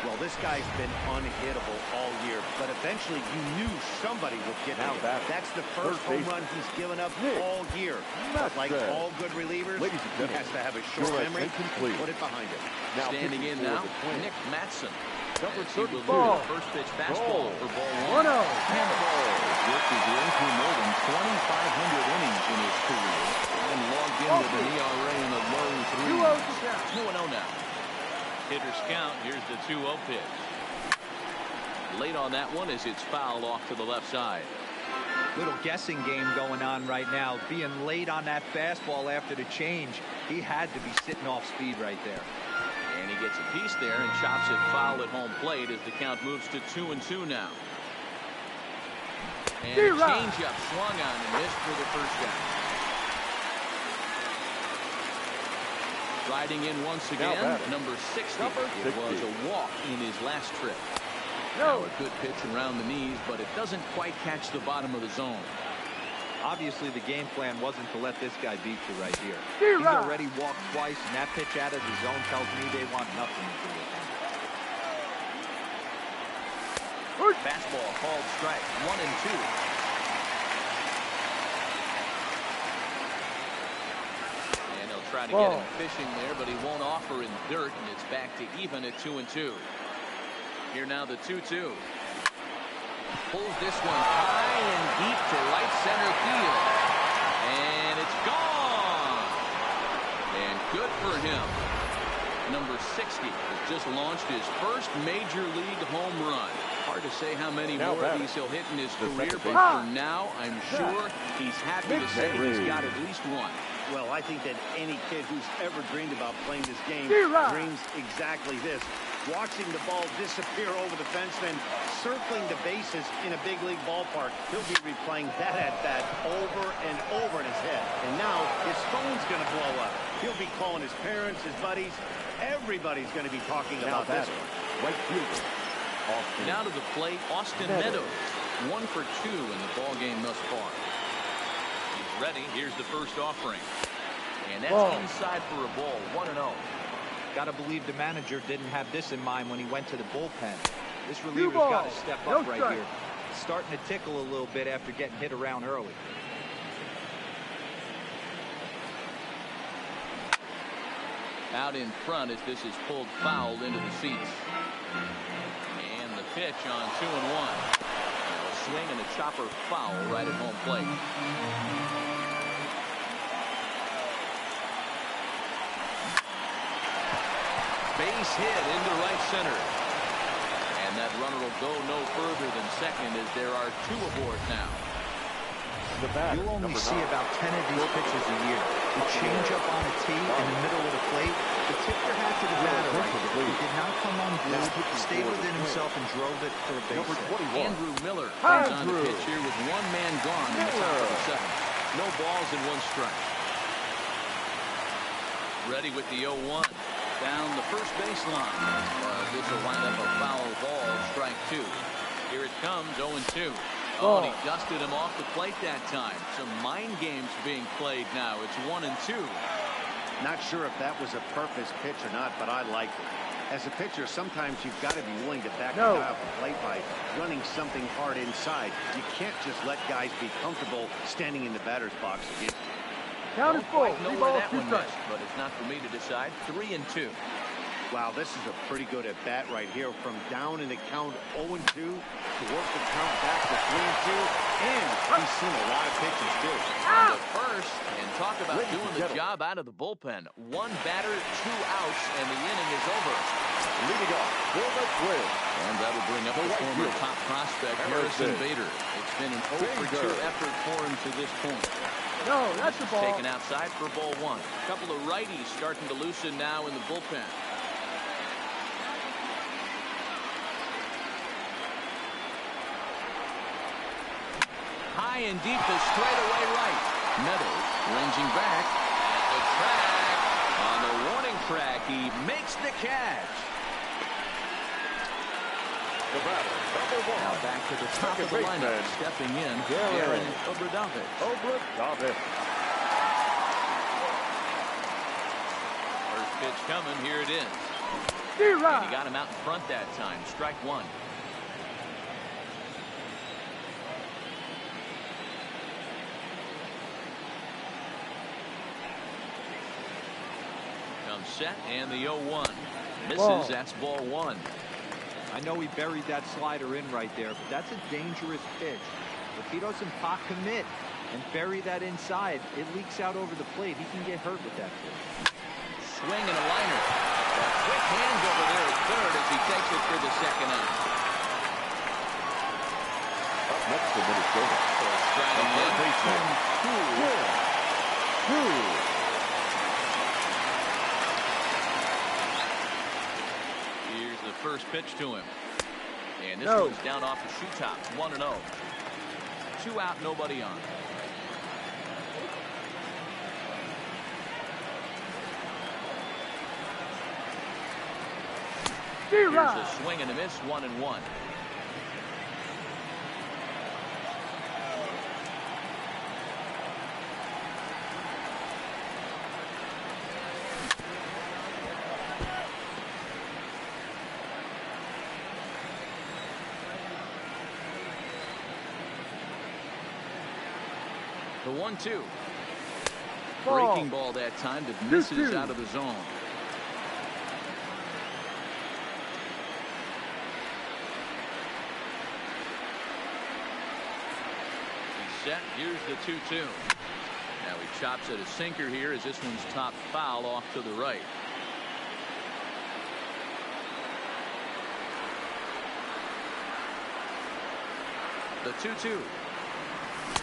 Well, this guy's been unhittable all year, but eventually you knew somebody would get Now him. batting. That's the first home Third run he's given up Nick all year. But like Matson. all good relievers, Ladies and he gentlemen, has to have a short your memory attention, and please. put it behind him. Now Standing in pitching for now, the Twins. Nick Matson. Number As he will 34. do the first pitch fastball for ball 1. 1-0. Worked his way through more than 2,500 innings in his career and logged in with an ERA in the low 3s. 2-0 now. Hitter's count. Here's the 2-0 pitch. Late on that one as it's fouled off to the left side. Little guessing game going on right now. Being late on that fastball after the change, he had to be sitting off speed right there. And he gets a piece there and chops it foul at home plate as the count moves to 2-2 now. And a changeup swung on and missed for the first down. Riding in once again, number 60. It was a walk in his last trip. Now a good pitch around the knees, but it doesn't quite catch the bottom of the zone. Obviously, the game plan wasn't to let this guy beat you right here. He's already walked twice, and that pitch out of the zone tells me they want nothing to do with him. Fastball called strike. 1-2. And he'll try to get him fishing there, but he won't offer in dirt, and it's back to even at 2-2. Here now the 2-2. Pulls this one high and deep to right center field. And it's gone. And good for him. Number 60 has just launched his first major league home run. Hard to say how many more of these he'll hit in his career, but for now, I'm sure he's happy to say he's got at least one. Well, I think that any kid who's ever dreamed about playing this game dreams exactly this. watching the ball disappear over the fenceman, circling the bases in a big league ballpark. He'll be replaying that at bat over and over in his head. And now his phone's going to blow up. He'll be calling his parents, his buddies. Everybody's going to be talking about this one. Right fielder. Now to the plate, Austin Meadows. 1 for 2 in the ball game thus far. He's ready. Here's the first offering. And that's inside for a ball. 1-0. Got to believe the manager didn't have this in mind when he went to the bullpen. This reliever's got to step up right here. Starting to tickle a little bit after getting hit around early. Out in front as this is pulled foul into the seats. And the pitch on 2-1. A swing and a chopper foul right at home plate. Base hit into right center. And that runner will go no further than second as there are 2 aboard now. You'll only see about 10 of these pitches a year. The changeup on a tee in the middle of the plate. The tip your hat to the batter right there. He did not come unglued, stayed within himself and drove it for a base hit. Andrew Miller comes on the pitch here with 1 man gone in the top of the 7th. No balls and 1 strike. Ready with the 0-1. Down the first baseline. This will wind up a foul ball, strike 2. Here it comes, 0-2. Oh, and he dusted him off the plate that time. Some mind games being played now. It's 1-2. Not sure if that was a purpose pitch or not, but I like it. As a pitcher, sometimes you've got to be willing to back the guy off the plate by running something hard inside. You can't just let guys be comfortable standing in the batter's box against you. Count is full. Know where that one missed, but it's not for me to decide. 3-2. Wow, this is a pretty good at bat right here. From down in the count 0-2 to work the count back to 3-2. And he's seen a lot of pitches too. On the first, and talk about doing the job out of the bullpen. 1 batter, 2 outs, and the inning is over. Leading off for the Twins. And that'll bring up the former top prospect, Harrison Bader. It's been an 0-for-2 effort for him to this point. No, that's the ball. Taken outside for ball 1. A couple of righties starting to loosen now in the bullpen. High and deep to straightaway right. Meadows ranging back at the track. On the warning track, he makes the catch. The batter, number 1. Now back to the top of the lineup, stepping in, Aaron Obradovich. First pitch coming, here it is. And he got him out in front that time, strike 1. Comes set, and the 0-1. Misses, that's ball 1. I know he buried that slider in right there, but that's a dangerous pitch. If he doesn't pot commit and bury that inside, it leaks out over the plate. He can get hurt with that pitch. Swing and a liner. Quick hands over there at third as he takes it for the second out. Up next to Minnesota. Striking in. Here's the first pitch to him. And this one's down off the shoe top. 1-0. 2 out, nobody on. Here's a swing and a miss, 1-1. The 1-2. Breaking ball that time that misses out of the zone. Set. Here's the 2-2. Now he chops at a sinker here as this one's top foul off to the right. The 2-2.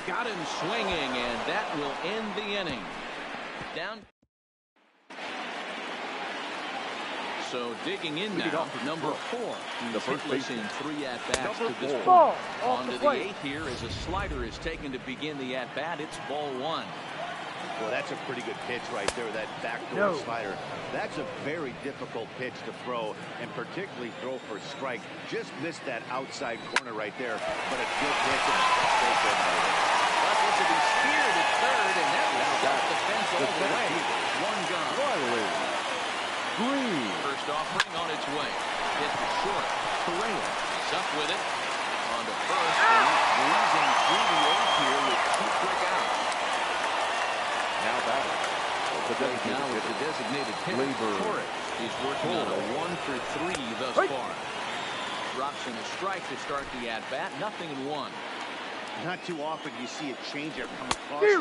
Got him swinging, and that will end the inning. Down. So digging in Lead it now, off to number Brooks. 4. The He's first hitless in baseman. 3 at-bats to this point. Ball off On the to the plate. 8th here as a slider is taken to begin the at-bat. It's ball 1. Well, that's a pretty good pitch right there, that backdoor slider. That's a very difficult pitch to throw, and particularly throw for a strike. Just missed that outside corner right there, but a good pitch. But it's to be speared at third, and that will shut the fence all the way. 1 gone. Riley Green. First offering on its way. Hit to short. Correa is up with it. On to first. And he's breezing through the 8th here with 2 quick outs. Now batting. Right now with the designated hitter, Torres. He's working on a 1 for 3 thus far. Drops in a strike to start the at-bat. Nothing in 1. Not too often you see a changeup come across it. 88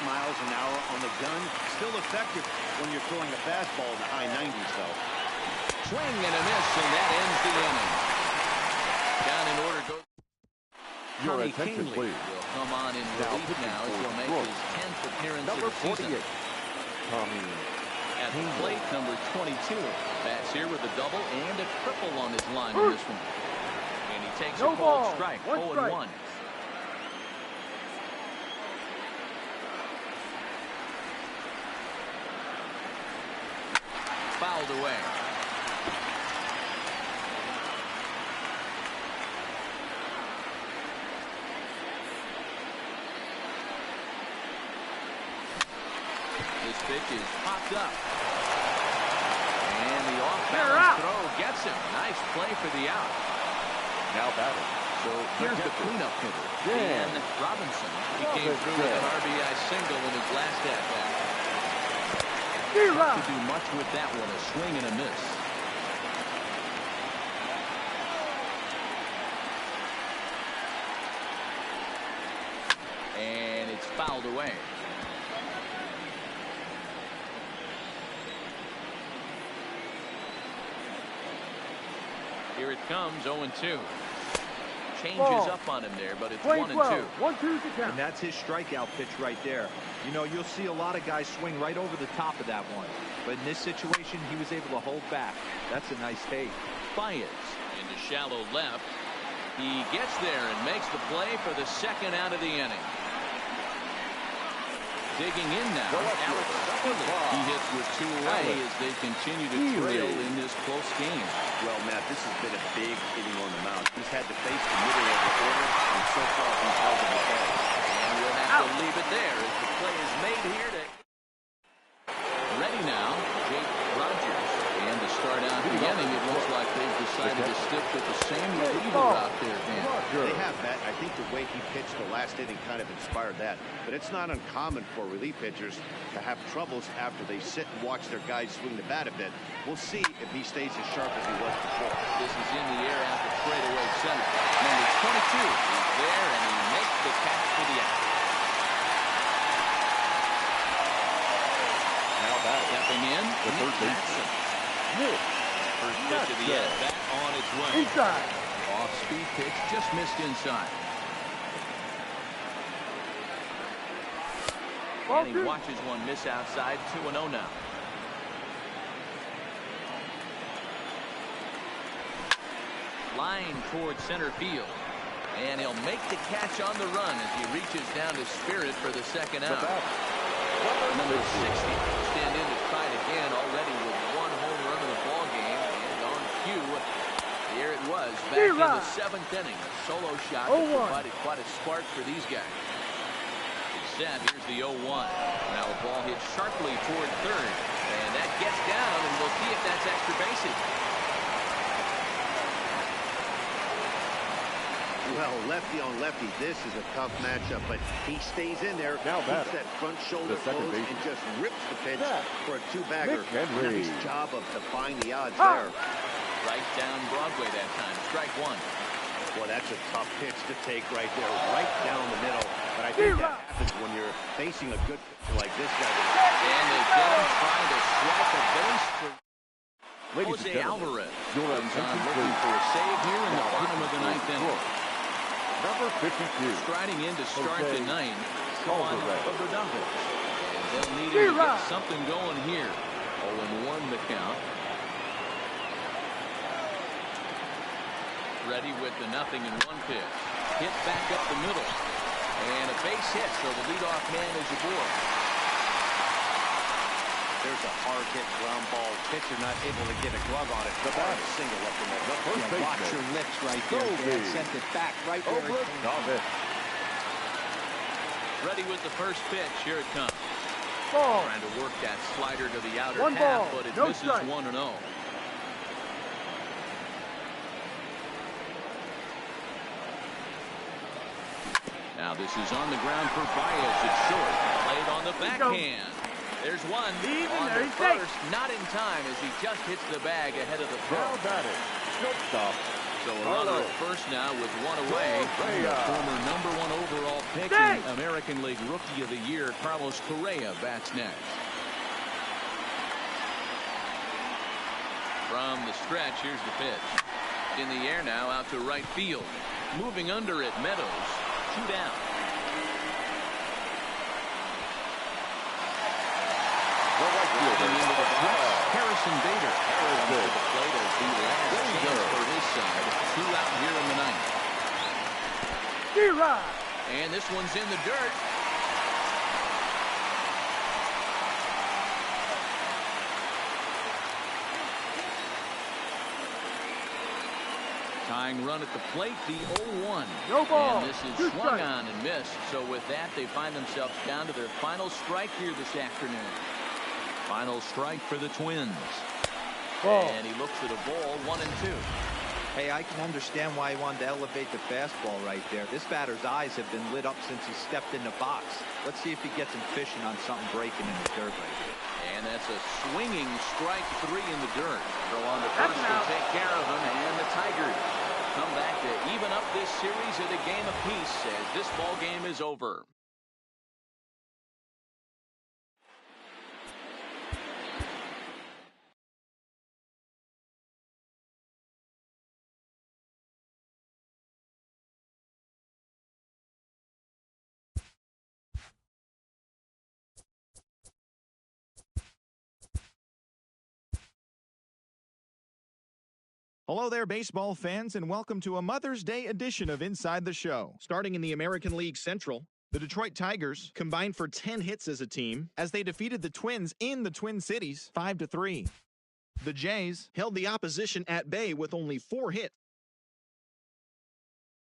miles an hour on the gun. Still effective when you're throwing a fastball in the high 90s, though. Swing and a miss, and that ends the inning. Down in order goes Your Tommy attention, Kahnle please. will come on in Now relief pitching now as for he'll make Brooks. his 10th appearance Number of the season. 48. Tommy. At the plate, number 22. Bats here with a double and a triple on his line in this one. And he takes No a called ball. strike. 1 0-1. Fouled away. This pitch is popped up. And the off-balance throw gets him. Nice play for the out. Now batting. So here's the cleanup hitter, Dan Robinson. He came through with an RBI single in his last at-bat. Not to do much with that one, a swing and a miss. And it's fouled away. Here it comes, 0-2. Changes up on him there, but it's 1-2. 1-2's the count. And that's his strikeout pitch right there. You know, you'll see a lot of guys swing right over the top of that one. But in this situation, he was able to hold back. That's a nice take. Baez into shallow left. He gets there and makes the play for the 2nd out of the inning. Digging in now, Alex Phillips. He hits with 2 away as they continue to trail in this close game. Well, Matt, this has been a big inning on the mound. He's had to face the middle of the order, and so far he's held it okay. And we'll have to leave it there as the play is made here. Ready now, Jake Rogers. And to start out the inning, it looks like they've decided to stick with the same reliever out there, Dan. They have, Matt. I think the way he pitched the last inning kind of inspired that. But it's not uncommon for relief pitchers to have troubles after they sit and watch their guys swing the bat a bit. We'll see if he stays as sharp as he was before. This is in the air out the straightaway center. Number 22 is there, and he makes the catch for the out. Now batting. Stepping in, The third baseman. First pitch of the at-bat on its way. Inside. Off-speed pitch, just missed inside. And he watches one miss outside, 2-0 now. Line towards center field. And he'll make the catch on the run as he reaches down to Spirit for the 2nd out. Number 60 stand in to try it again, already with 1 home run of the ball game. And on cue, here it was, back in the 7th inning. A solo shot that provided quite a spark for these guys. Set. Here's the 0-1. Now the ball hits sharply toward third. And that gets down, and we'll see if that's extra bases. Well, lefty on lefty, this is a tough matchup, but he stays in there, Now keeps that front shoulder closed, and just rips the pitch for a 2-bagger. Nice job of defying the odds there. Right down Broadway that time. Strike 1. Well, that's a tough pitch to take right there, right down the middle. But I think that happens when you're facing a good pitcher like this guy. And they get him trying to swipe a base for Ladies Jose and gentlemen, Alvarez. your Comes on attention, looking please. for a save here in the bottom of the 9th inning. Number 52. Striding in to start the 9th. Juan Rodriguez. And they'll need him to get something going here. 0-1 the count. ready with the 0-1 pitch. Hit back up the middle. And a base hit, so the leadoff man is aboard. There's a hard-hit ground ball. Pitcher not able to get a glove on it. The bat single up in the First baseman. Watch your lips right there, Dan. Sent it back right where it came. Ready with the first pitch. Here it comes. Ball. Trying to work that slider to the outer One half, ball, but it no misses strike. 1-0. Now this is on the ground for Baez. It's short. Played on the backhand. There's one. On there the he's safe. first. Not in time as he just hits the bag ahead of the throw. Now batting. Shortstop. So a runner at first now with one away. Correa. Former #1 overall pick Hey. and American League Rookie of the Year, Carlos Correa, bats next. From the stretch, here's the pitch. In the air now, out to right field. Moving under it, Meadows. 2 down. Looking into the box, Harrison Bader comes to the plate as the last chance for his side. 2 out here in the 9th. D-Rod. And this one's in the dirt. Tying run at the plate, the 0-1. No ball. And this is Two swung strikes. on and missed. So with that, they find themselves down to their final strike here this afternoon. Final strike for the Twins. Ball. And he looks at a ball, 1-2. Hey, I can understand why he wanted to elevate the fastball right there. This batter's eyes have been lit up since he stepped in the box. Let's see if he gets him fishing on something breaking in the dirt right here. And that's a swinging strike 3 in the dirt. Throw on the That's first an to out. take care of him, and the Tigers come back to even up this series at a game apiece as this ball game is over. Hello there, baseball fans, and welcome to a Mother's Day edition of Inside the Show. Starting in the American League Central, the Detroit Tigers combined for 10 hits as a team as they defeated the Twins in the Twin Cities 5-3. The Jays held the opposition at bay with only 4 hits